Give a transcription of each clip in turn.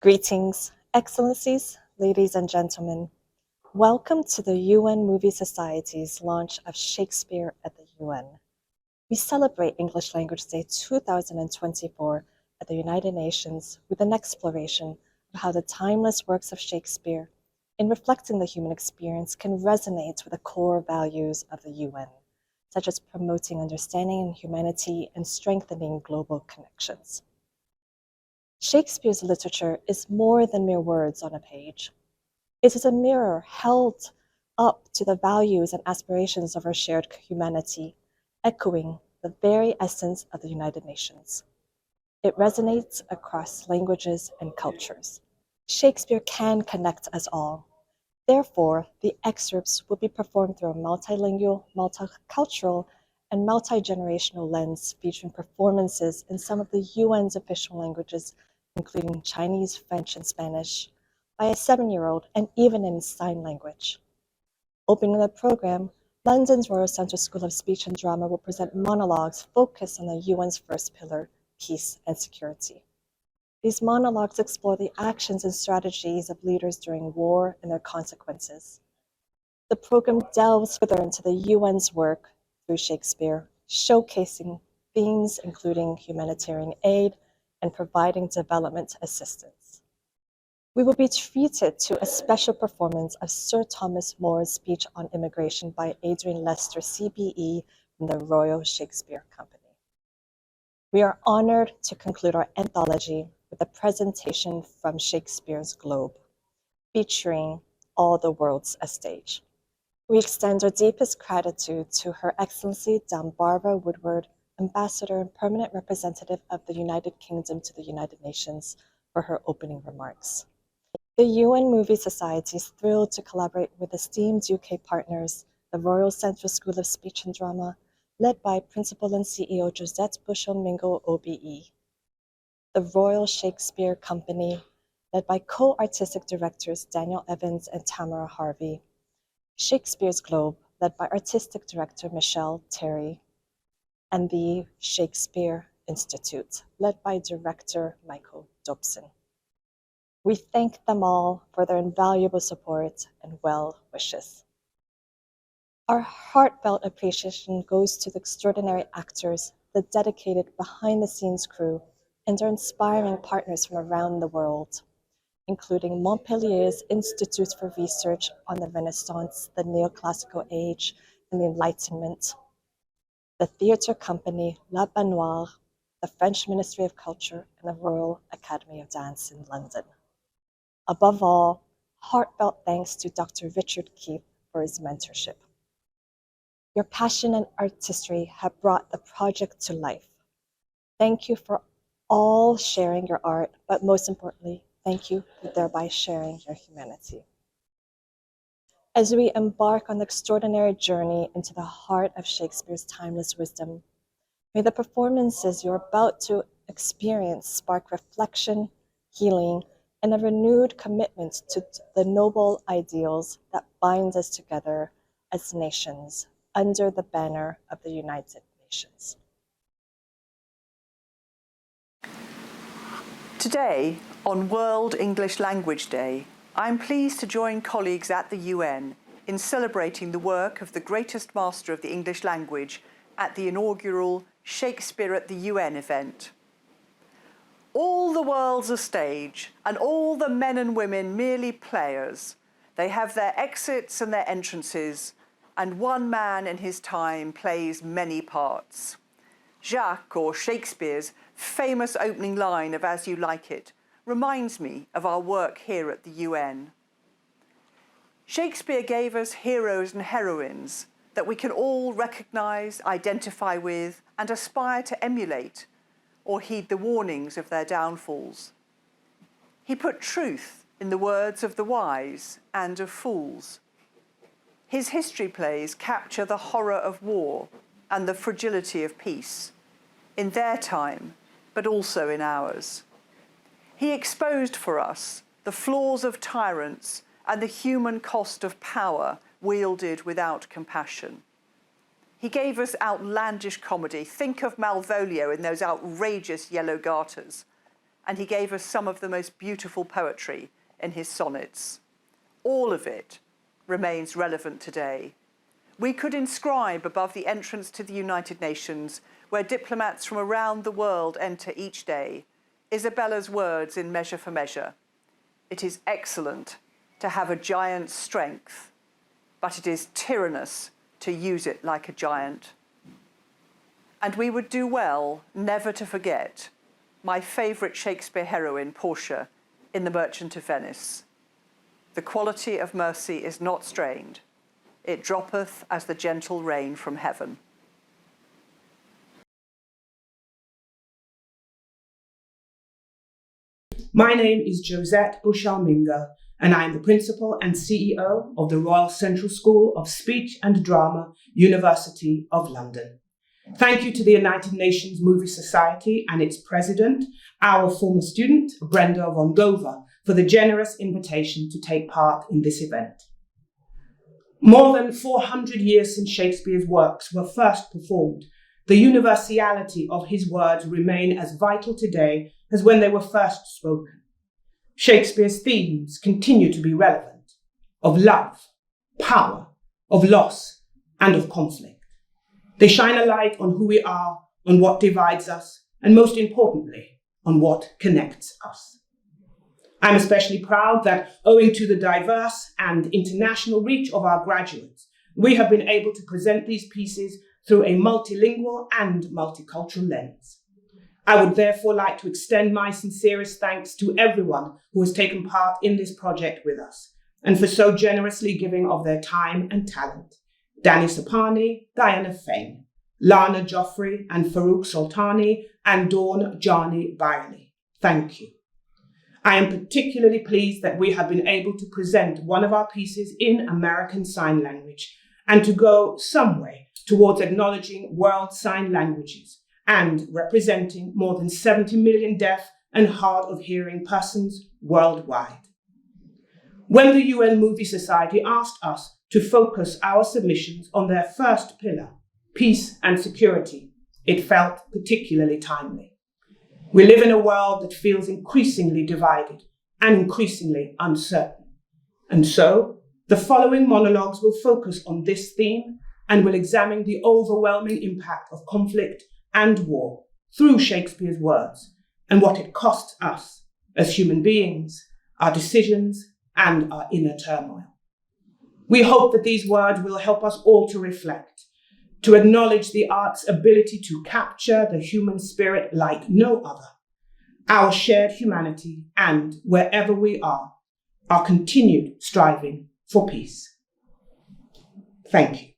Greetings, Excellencies, ladies and gentlemen. Welcome to the UN Movie Society's launch of Shakespeare at the UN. We celebrate English Language Day 2024 at the United Nations with an exploration of how the timeless works of Shakespeare, in reflecting the human experience, can resonate with the core values of the UN, such as promoting understanding and humanity and strengthening global connections. Shakespeare's literature is more than mere words on a page. It is a mirror held up to the values and aspirations of our shared humanity, echoing the very essence of the United Nations. It resonates across languages and cultures. Shakespeare can connect us all. Therefore, the excerpts will be performed through a multilingual, multicultural, and multigenerational lens, featuring performances in some of the UN's official languages, including Chinese, French, and Spanish, by a 7-year-old, and even in sign language. Opening the program, London's Royal Centre School of Speech and Drama will present monologues focused on the UN's first pillar, peace and security. These monologues explore the actions and strategies of leaders during war and their consequences. The program delves further into the UN's work through Shakespeare, showcasing themes including humanitarian aid and providing development assistance. We will be treated to a special performance of Sir Thomas More's speech on immigration by Adrian Lester CBE from the Royal Shakespeare Company. We are honored to conclude our anthology with a presentation from Shakespeare's Globe, featuring All the World's a Stage. We extend our deepest gratitude to Her Excellency Dame Barbara Woodward, Ambassador and Permanent Representative of the United Kingdom to the United Nations, for her opening remarks. The UN Movie Society is thrilled to collaborate with esteemed UK partners, the Royal Central School of Speech and Drama, led by Principal and CEO Josette Bushell-Mingo OBE, the Royal Shakespeare Company, led by co-artistic directors Daniel Evans and Tamara Harvey, Shakespeare's Globe, led by artistic director Michelle Terry, and the Shakespeare Institute, led by director Michael Dobson. We thank them all for their invaluable support and well wishes. Our heartfelt appreciation goes to the extraordinary actors, the dedicated behind-the-scenes crew, and our inspiring partners from around the world, including Montpellier's Institute for Research on the Renaissance, the Neoclassical Age, and the Enlightenment, the theatre company La Baignoire, the French Ministry of Culture, and the Royal Academy of Dance in London. Above all, heartfelt thanks to Dr. Richard Keefe for his mentorship. Your passion and artistry have brought the project to life. Thank you for all sharing your art, but most importantly, thank you for thereby sharing your humanity. As we embark on the extraordinary journey into the heart of Shakespeare's timeless wisdom, may the performances you're about to experience spark reflection, healing, and a renewed commitment to the noble ideals that bind us together as nations under the banner of the United Nations. Today, on World English Language Day, I'm pleased to join colleagues at the UN in celebrating the work of the greatest master of the English language at the inaugural Shakespeare at the UN event. All the world's a stage, and all the men and women merely players. They have their exits and their entrances, and one man in his time plays many parts. Jacques, or Shakespeare's famous opening line of As You Like It, reminds me of our work here at the UN. Shakespeare gave us heroes and heroines that we can all recognise, identify with, and aspire to emulate, or heed the warnings of their downfalls. He put truth in the words of the wise and of fools. His history plays capture the horror of war and the fragility of peace, in their time, but also in ours. He exposed for us the flaws of tyrants and the human cost of power wielded without compassion. He gave us outlandish comedy. Think of Malvolio in those outrageous yellow garters, and he gave us some of the most beautiful poetry in his sonnets. All of it remains relevant today. We could inscribe above the entrance to the United Nations, where diplomats from around the world enter each day, Isabella's words in Measure for Measure. It is excellent to have a giant's strength, but it is tyrannous to use it like a giant. And we would do well never to forget my favourite Shakespeare heroine, Portia, in The Merchant of Venice. The quality of mercy is not strained. It droppeth as the gentle rain from heaven. My name is Josette Bushalminga, and I am the Principal and CEO of the Royal Central School of Speech and Drama, University of London. Thank you to the United Nations Movie Society and its president, our former student, Brenda von Gova, for the generous invitation to take part in this event. More than 400 years since Shakespeare's works were first performed, the universality of his words remain as vital today as when they were first spoken. Shakespeare's themes continue to be relevant, of love, power, of loss, and of conflict. They shine a light on who we are, on what divides us, and most importantly, on what connects us. I'm especially proud that, owing to the diverse and international reach of our graduates, we have been able to present these pieces through a multilingual and multicultural lens. I would therefore like to extend my sincerest thanks to everyone who has taken part in this project with us, and for so generously giving of their time and talent. Danny Sapani, Diana Fain, Lana Joffrey and Farouk Sultani, and Dawn Jani Byerly. Thank you. I am particularly pleased that we have been able to present one of our pieces in American Sign Language and to go some way towards acknowledging World Sign Languages and representing more than 70 million deaf and hard of hearing persons worldwide. When the UN Movie Society asked us to focus our submissions on their first pillar, peace and security, it felt particularly timely. We live in a world that feels increasingly divided and increasingly uncertain. And so, the following monologues will focus on this theme and will examine the overwhelming impact of conflict and war through Shakespeare's words and what it costs us as human beings, our decisions, and our inner turmoil. We hope that these words will help us all to reflect, to acknowledge the art's ability to capture the human spirit like no other, our shared humanity, and wherever we are, our continued striving for peace. Thank you.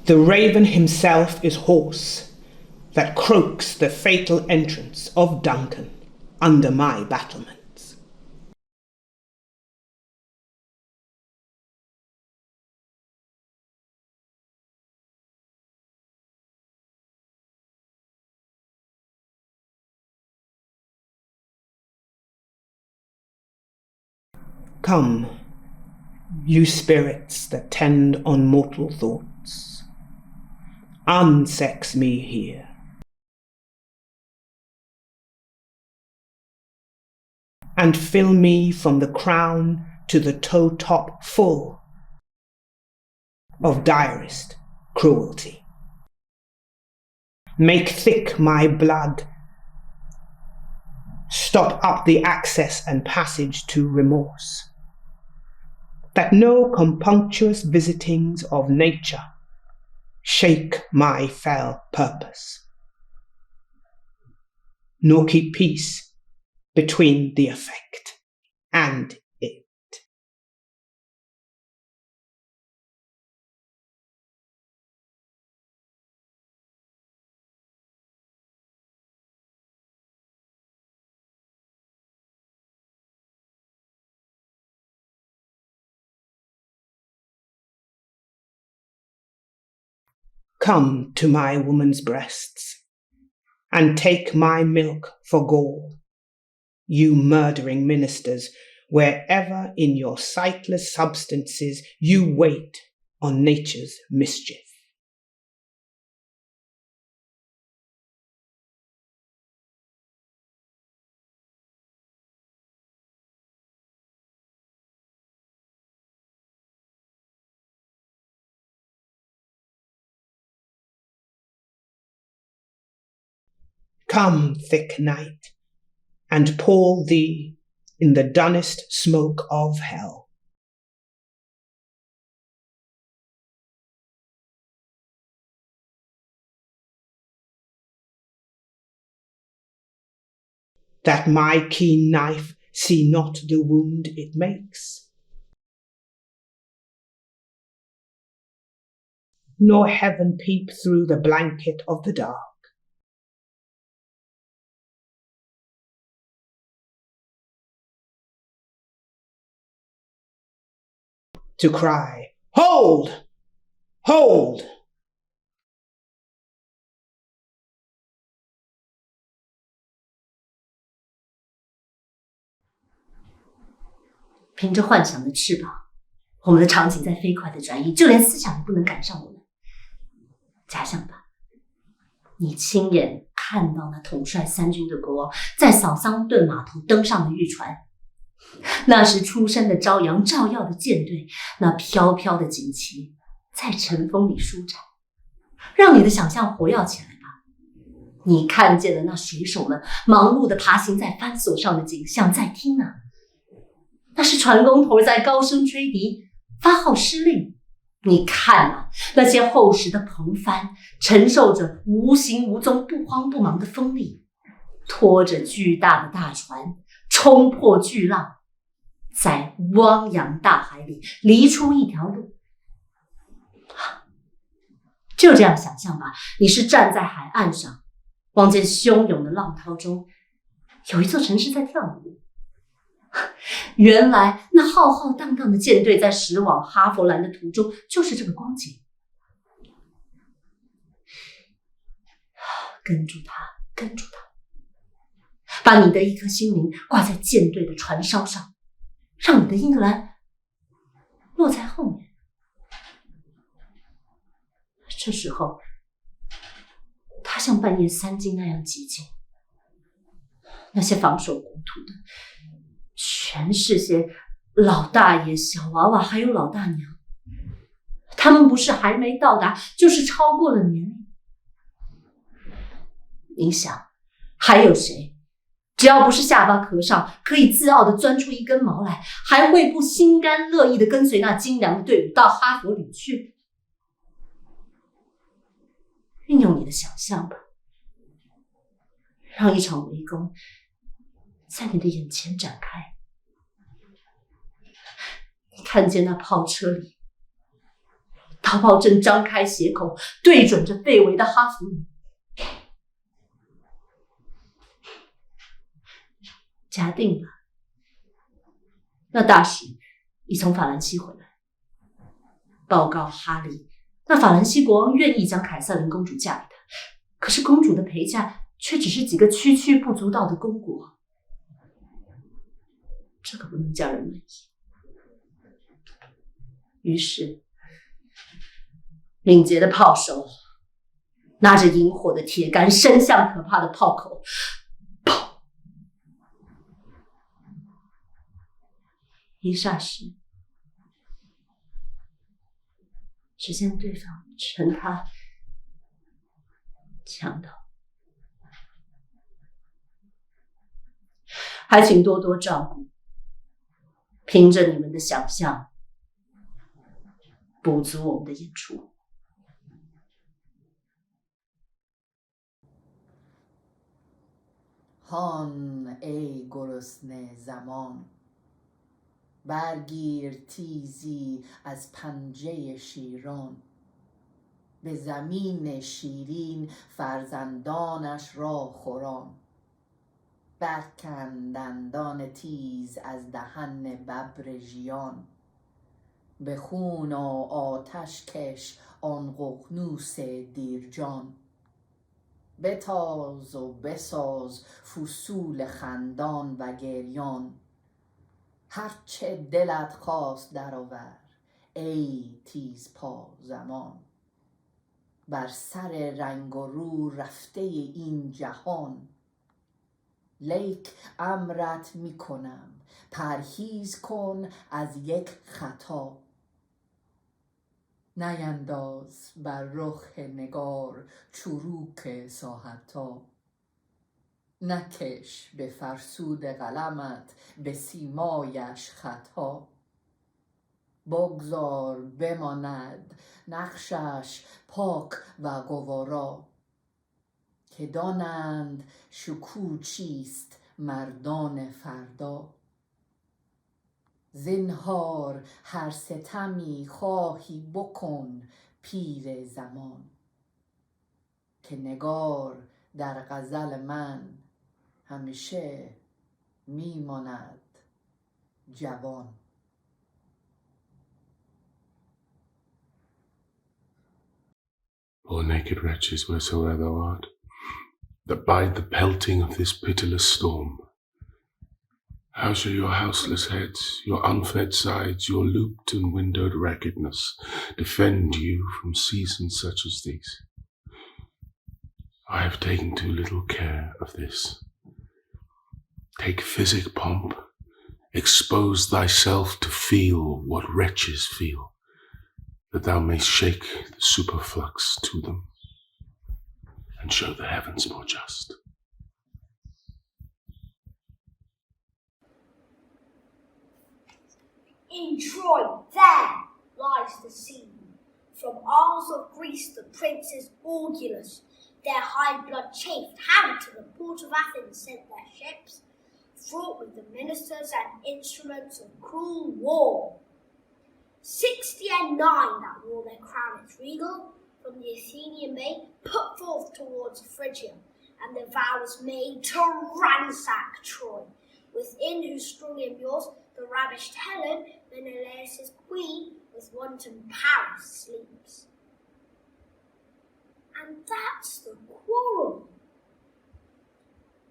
The raven himself is hoarse, that croaks the fatal entrance of Duncan under my battlements. Come, you spirits that tend on mortal thoughts, unsex me here. And fill me from the crown to the toe top full of direst cruelty. Make thick my blood, stop up the access and passage to remorse, that no compunctuous visitings of nature shake my fell purpose, nor keep peace between the effect and it. Come to my woman's breasts, and take my milk for gall, you murdering ministers, wherever in your sightless substances you wait on nature's mischief. Come, thick night, and pall thee in the dunnest smoke of hell. That my keen knife see not the wound it makes, nor heaven peep through the blanket of the dark. To cry, hold! Hold! 凭着幻想的翅膀，我们的场景在飞快的转移，就连思想也不能赶上我们。假想吧，你亲眼看到那统帅三军的国王在扫桑顿码头登上了渔船，那时初升的朝阳照耀的舰队，那飘飘的锦旗在晨风里舒展，让你的想象活跃起来吧。你看见了那水手们忙碌地爬行在帆索上的景象，在听啊，那是船工头在高声吹笛，发号施令。你看啊，那些厚实的篷帆承受着无形无踪、不慌不忙的风力，拖着巨大的大船冲破巨浪，在汪洋大海里犁出一条路。就这样想象吧，你是站在海岸上，望见汹涌的浪涛中有一座城市在跳舞。原来那浩浩荡荡的舰队在驶往哈佛兰的途中就是这个光景。跟住它，跟住它，把你的一颗心灵挂在舰队的船梢上，让你的英格兰落在后面。这时候它像半夜三更那样寂静，那些防守国土的全是些老大爷、小娃娃，还有老大娘。他们不是还没到达，就是超过了年龄。你想，还有谁，只要不是下巴壳上可以自傲地钻出一根毛来，还会不心甘乐意地跟随那精良的队伍到哈佛里去？运用你的想象吧，让一场围攻在你的眼前展开。你看见那炮车里，大炮正张开血口，对准着被围的哈佛里。假定吧，那大使已从法兰西回来，报告哈利，那法兰西国王愿意将凯瑟琳公主嫁给他，可是公主的陪嫁却只是几个区区不足道的公国，这可不能叫人满意。于是，敏捷的炮手拿着引火的铁杆，伸向可怕的炮口，砰！一霎时，只见对方趁他抢到，还请多多照顾，凭着你们的想象，补足我们的演出。هان ای گرسنه زمان، برگیر تیزی از پنجه شیران، به زمین شیرین فرزندانش را خوران، برکن دندان تیز از دهن ببر ژیان، به خون و آتش کش آن ققنوس دیرجان، بتاز و بساز فصول خندان و گریان، هرچه دلت خواست درآور ای تیز پا زمان. بر سر رنگ و رو رفته این جهان، لیک امرت می کنم پرهیز کن از یک خطا. نینداز بر رخ نگار چروک ساحتا. نکش به فرسود قلمت به سیمایش خطا. بگذار بماند نقشش پاک و گوارا، که دانند شکوه چیست مردان فردا. زنهار هر ستمی خواهی بکن پیر زمان، که نگار در غزل من همیشه میماند جوان. Poor naked wretches, wheresoe'er thou art, that bide the pelting of this pitiless storm, how shall your houseless heads, your unfed sides, your looped and windowed raggedness defend you from seasons such as these? I have taken too little care of this. Take physic, pomp, expose thyself to feel what wretches feel, that thou mayst shake the superflux to them, and show the heavens more just. In Troy, there lies the scene. From Isles of Greece the princes Augulus, their high blood chafed, hammered to the port of Athens sent their ships, fraught with the ministers and instruments of cruel war. 60 and 9 that wore their crowns regal, from the Athenian bay put forth towards Phrygia, and the vow was made to ransack Troy, within whose strong emures the ravished Helen, Menelaus' queen, with wanton Paris sleeps. And that's the quarrel.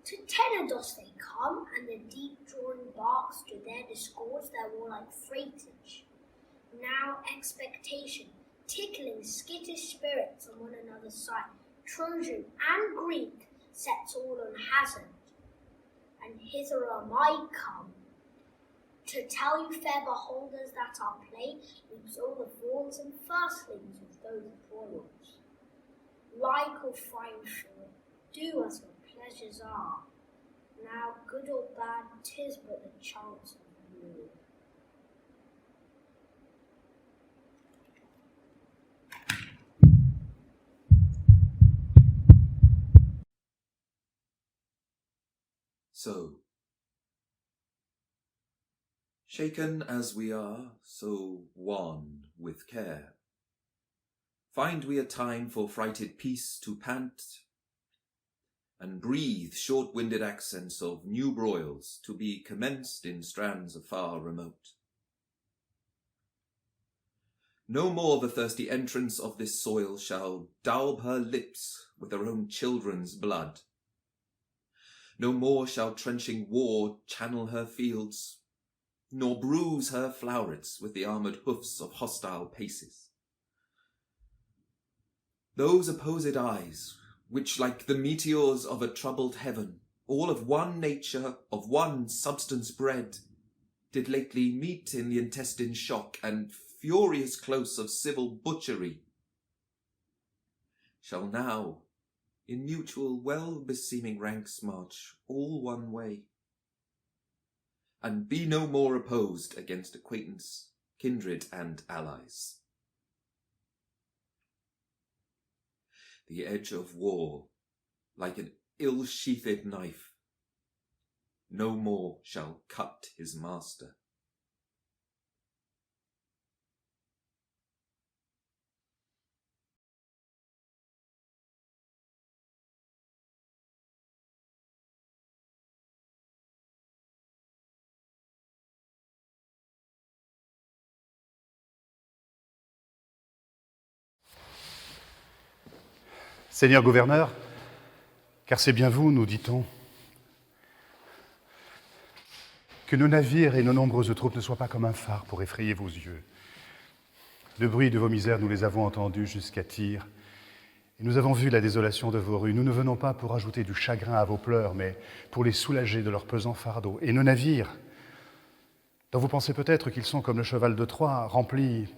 To Tenedos they come, and the deep-drawing barks to their discords their warlike freightage. Now expectation, tickling skittish spirits on one another's side, Trojan and Greek, sets all on hazard. And hither am I come, to tell you fair beholders that our play leaves all the fawns and firstlings of those broils. Like or fine shore, do as your pleasures are. Now good or bad, 'tis but the chance of war. So, shaken as we are, so wan with care, find we a time for frighted peace to pant, and breathe short-winded accents of new broils to be commenced in strands afar remote. No more the thirsty entrance of this soil shall daub her lips with their own children's blood. No more shall trenching war channel her fields, nor bruise her flowerets with the armoured hoofs of hostile paces. Those opposed eyes, which like the meteors of a troubled heaven, all of one nature, of one substance bred, did lately meet in the intestine shock and furious close of civil butchery, shall now in mutual well-beseeming ranks march all one way, and be no more opposed against acquaintance, kindred, and allies. The edge of war, like an ill-sheathed knife, no more shall cut his master. Seigneur gouverneur, car c'est bien vous, nous dit-on, que nos navires et nos nombreuses troupes ne soient pas comme un phare pour effrayer vos yeux. Le bruit de vos misères, nous les avons entendus jusqu'à Tyr. Et nous avons vu la désolation de vos rues. Nous ne venons pas pour ajouter du chagrin à vos pleurs, mais pour les soulager de leur pesant fardeau. Et nos navires, dont vous pensez peut-être qu'ils sont comme le cheval de Troie, remplis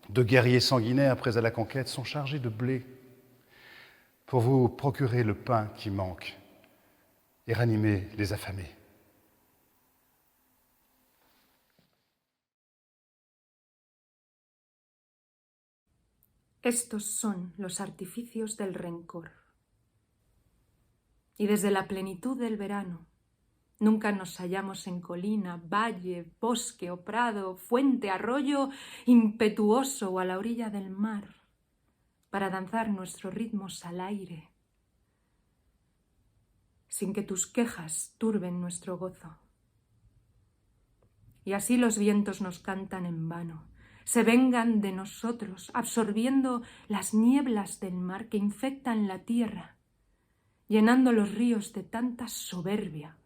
de guerriers sanguinaires prêts à la conquête, sont chargés de blé pour vous procurer le pain qui manque et ranimer les affamés. Estos son los artificios del rencor. Y desde la plenitud del verano, nunca nos hallamos en colina, valle, bosque o prado, fuente, arroyo, impetuoso o a la orilla del mar, para danzar nuestros ritmos al aire, sin que tus quejas turben nuestro gozo. Y así los vientos nos cantan en vano, se vengan de nosotros, absorbiendo las nieblas del mar que infectan la tierra, llenando los ríos de tanta soberbia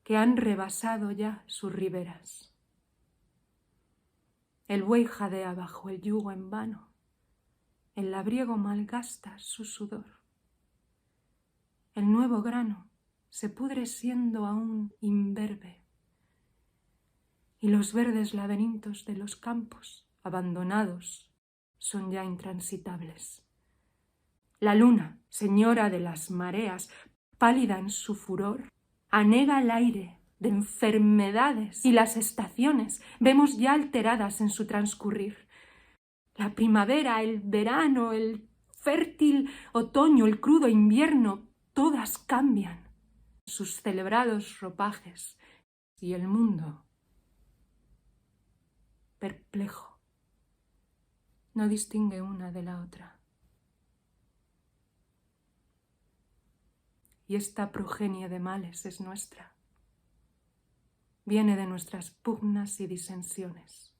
que han rebasado ya sus riberas. El buey jadea bajo el yugo en vano, el labriego malgasta su sudor. El nuevo grano se pudre siendo aún imberbe, y los verdes laberintos de los campos, abandonados, son ya intransitables. La luna, señora de las mareas, pálida en su furor, anega el aire de enfermedades y las estaciones vemos ya alteradas en su transcurrir. La primavera, el verano, el fértil otoño, el crudo invierno, todas cambian sus celebrados ropajes y el mundo, perplejo, no distingue una de la otra. Y esta progenie de males es nuestra. Viene de nuestras pugnas y disensiones.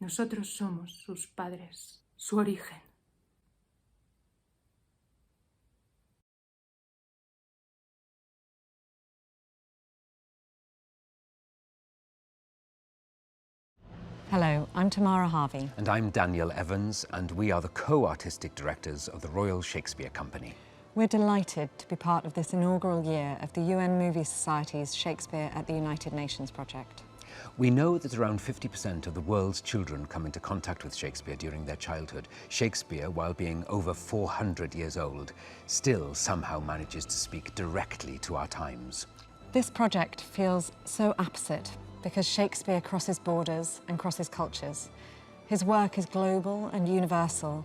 Nosotros somos sus padres, su origen. Hello, I'm Tamara Harvey. And I'm Daniel Evans, and we are the co-artistic directors of the Royal Shakespeare Company. We're delighted to be part of this inaugural year of the UN Movie Society's Shakespeare at the United Nations project. We know that around 50% of the world's children come into contact with Shakespeare during their childhood. Shakespeare, while being over 400 years old, still somehow manages to speak directly to our times. This project feels so apposite because Shakespeare crosses borders and crosses cultures. His work is global and universal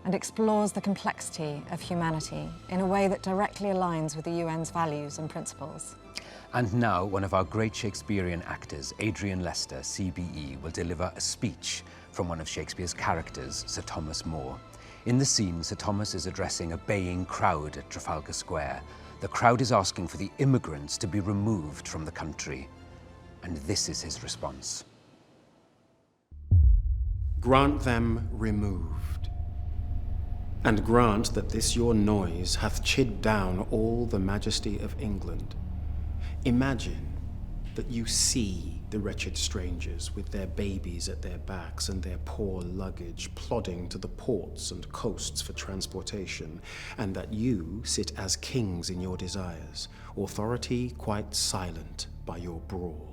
and explores the complexity of humanity in a way that directly aligns with the UN's values and principles. And now, one of our great Shakespearean actors, Adrian Lester CBE, will deliver a speech from one of Shakespeare's characters, Sir Thomas More. In the scene, Sir Thomas is addressing a baying crowd at Trafalgar Square. The crowd is asking for the immigrants to be removed from the country. And this is his response. Grant them removed, and grant that this your noise hath chid down all the majesty of England. Imagine that you see the wretched strangers with their babies at their backs and their poor luggage plodding to the ports and coasts for transportation, and that you sit as kings in your desires, authority quite silent by your brawl,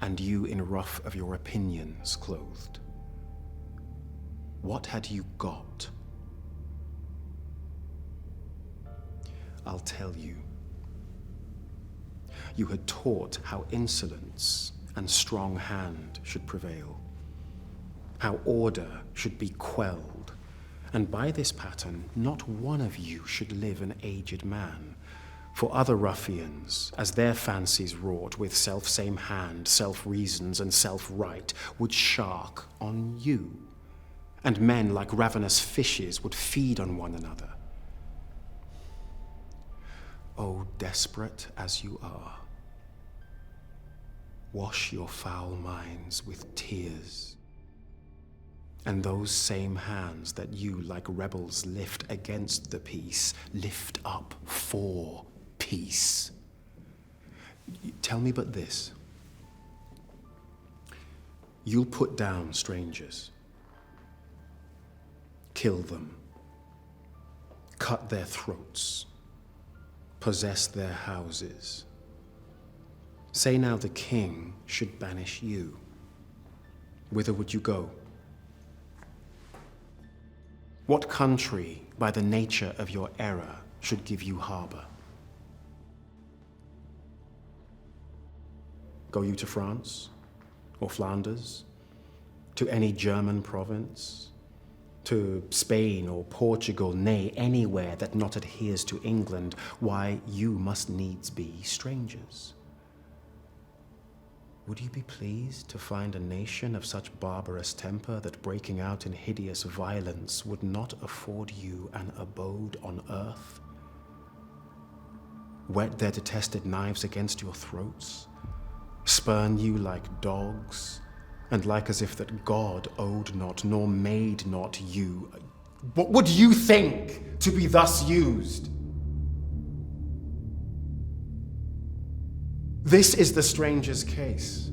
and you in ruff of your opinions clothed. What had you got? I'll tell you. You had taught how insolence and strong hand should prevail, how order should be quelled, and by this pattern not one of you should live an aged man. For other ruffians, as their fancies wrought with self-same hand, self-reasons, and self-right, would shark on you, and men like ravenous fishes would feed on one another. Oh, desperate as you are, wash your foul minds with tears, and those same hands that you like rebels lift against the peace, lift up for peace. Tell me but this. you'll put down strangers. Kill them. Cut their throats. Possess their houses. Say now the king should banish you. Whither would you go? What country, by the nature of your error, should give you harbour? Go you to France? Or Flanders? To any German province? To Spain or Portugal, nay, anywhere that not adheres to England? Why, you must needs be strangers. Would you be pleased to find a nation of such barbarous temper that breaking out in hideous violence would not afford you an abode on earth? Whet their detested knives against your throats? Spurn you like dogs, and like as if that God owed not, nor made not you? What would you think to be thus used? This is the stranger's case,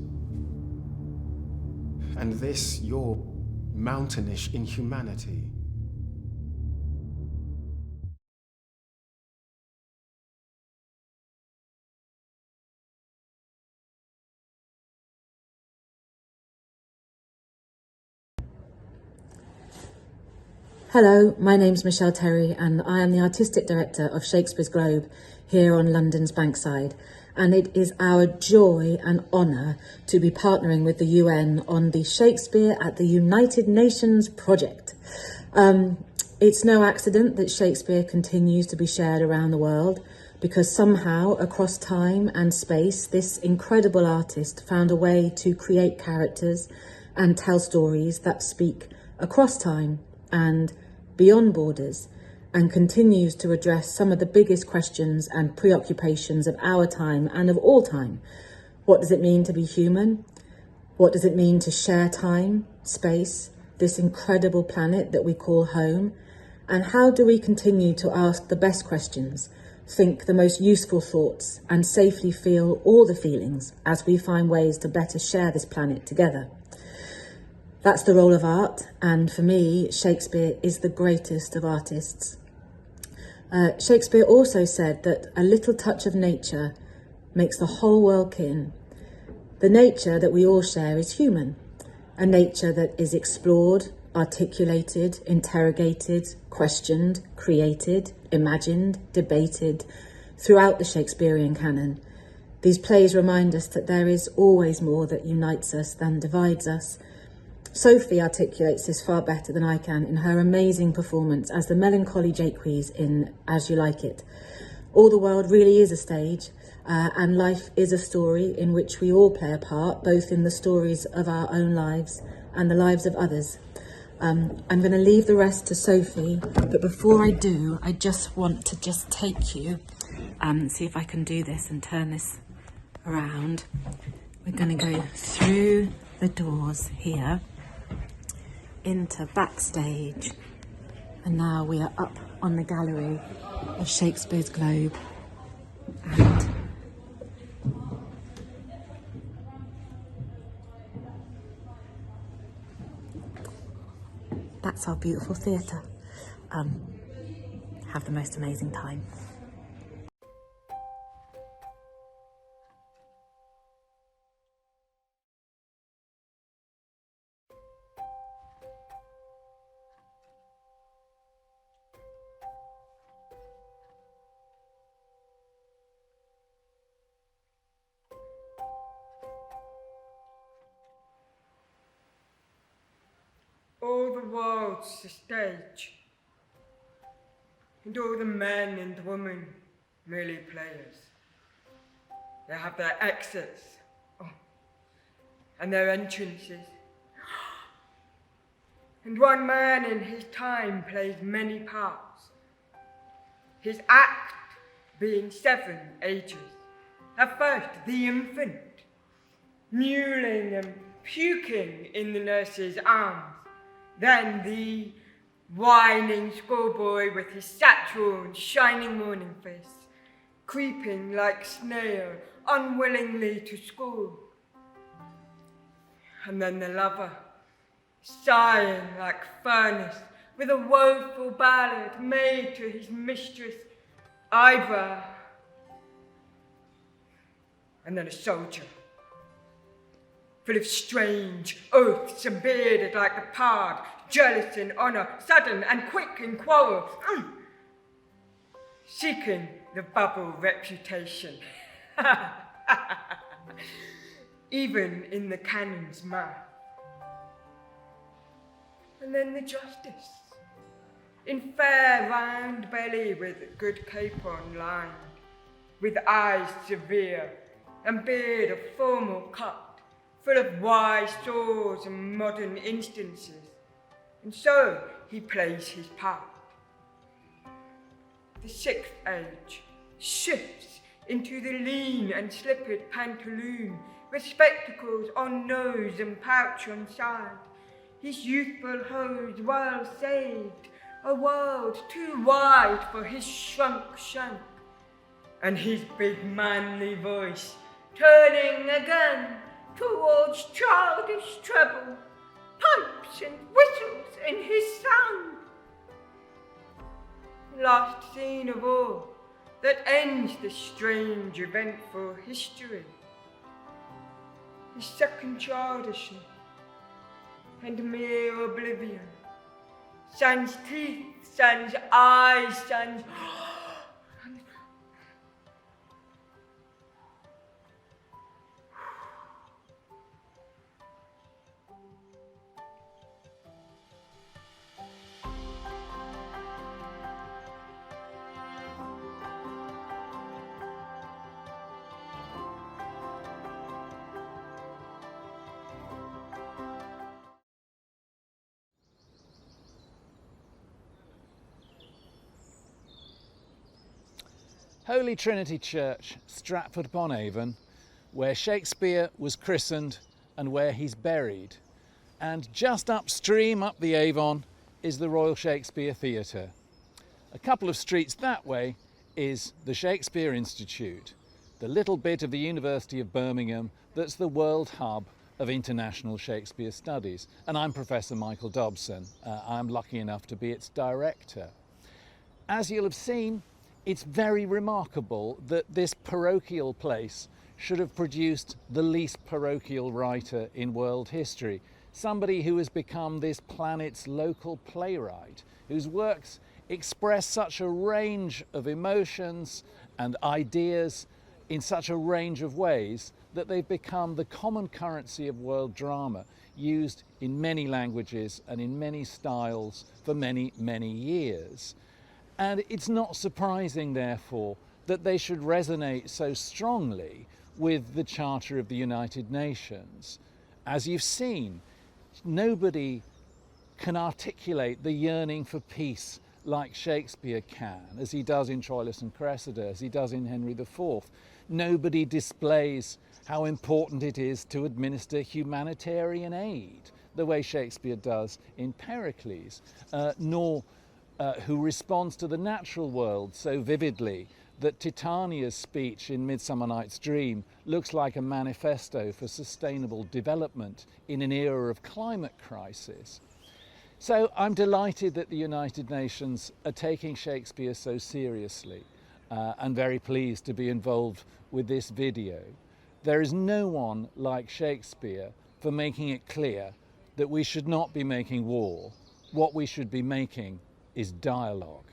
and this your mountainish inhumanity. Hello, my name's Michelle Terry and I am the Artistic Director of Shakespeare's Globe here on London's Bankside. And it is our joy and honour to be partnering with the UN on the Shakespeare at the United Nations project. It's no accident that Shakespeare continues to be shared around the world, because somehow across time and space, this incredible artist found a way to create characters and tell stories that speak across time and beyond borders, and continues to address some of the biggest questions and preoccupations of our time and of all time. What does it mean to be human? What does it mean to share time, space, this incredible planet that we call home? And how do we continue to ask the best questions, think the most useful thoughts, and safely feel all the feelings as we find ways to better share this planet together? That's the role of art, and for me, Shakespeare is the greatest of artists. Shakespeare also said that a little touch of nature makes the whole world kin. The nature that we all share is human, a nature that is explored, articulated, interrogated, questioned, created, imagined, debated throughout the Shakespearean canon. These plays remind us that there is always more that unites us than divides us. Sophie articulates this far better than I can in her amazing performance as the melancholy Jaques in As You Like It. All the world really is a stage, and life is a story in which we all play a part, both in the stories of our own lives and the lives of others. I'm going to leave the rest to Sophie, but before I do, I just want to take you, see if I can do this and turn this around. We're going to go through the doors here into backstage, and now we are up on the gallery of Shakespeare's Globe, and that's our beautiful theatre. Have the most amazing time. All the world's a stage, and all the men and women merely players. They have their exits, and their entrances. And one man in his time plays many parts, his act being 7 ages. At first, the infant, mewling and puking in the nurse's arms. Then the whining schoolboy with his satchel and shining morning face, creeping like snail unwillingly to school. And then the lover, sighing like furnace, with a woeful ballad made to his mistress' eyebrow. And then a soldier, full of strange oaths and bearded like the pard, jealous in honour, sudden and quick in quarrel, seeking the bubble reputation. Even in the cannon's mouth. And then the justice, in fair round belly with good capon lined, with eyes severe and beard of formal cut, full of wise saws and modern instances, and so he plays his part. The sixth age shifts into the lean and slippered pantaloon, with spectacles on nose and pouch on side, his youthful hose well saved, a world too wide for his shrunk shank, and his big manly voice turning again towards childish treble, pipes and whistles in his sound. Last scene of all that ends the strange eventful history. His second childishness and mere oblivion. Sans teeth, sans eyes, sans... Holy Trinity Church, Stratford-upon-Avon, where Shakespeare was christened and where he's buried. And just upstream up the Avon is the Royal Shakespeare Theatre. A couple of streets that way is the Shakespeare Institute, the little bit of the University of Birmingham that's the world hub of international Shakespeare studies. And I'm Professor Michael Dobson. I'm lucky enough to be its director. As you'll have seen, it's very remarkable that this parochial place should have produced the least parochial writer in world history, somebody who has become this planet's local playwright, whose works express such a range of emotions and ideas in such a range of ways that they've become the common currency of world drama, used in many languages and in many styles for many, many years. And it's not surprising, therefore, that they should resonate so strongly with the Charter of the United Nations. As you've seen, nobody can articulate the yearning for peace like Shakespeare can, as he does in Troilus and Cressida, as he does in Henry IV. Nobody displays how important it is to administer humanitarian aid, the way Shakespeare does in Pericles, nor who responds to the natural world so vividly that Titania's speech in Midsummer Night's Dream looks like a manifesto for sustainable development in an era of climate crisis. So I'm delighted that the United Nations are taking Shakespeare so seriously and very pleased to be involved with this video. There is no one like Shakespeare for making it clear that we should not be making war. What we should be making is dialogue.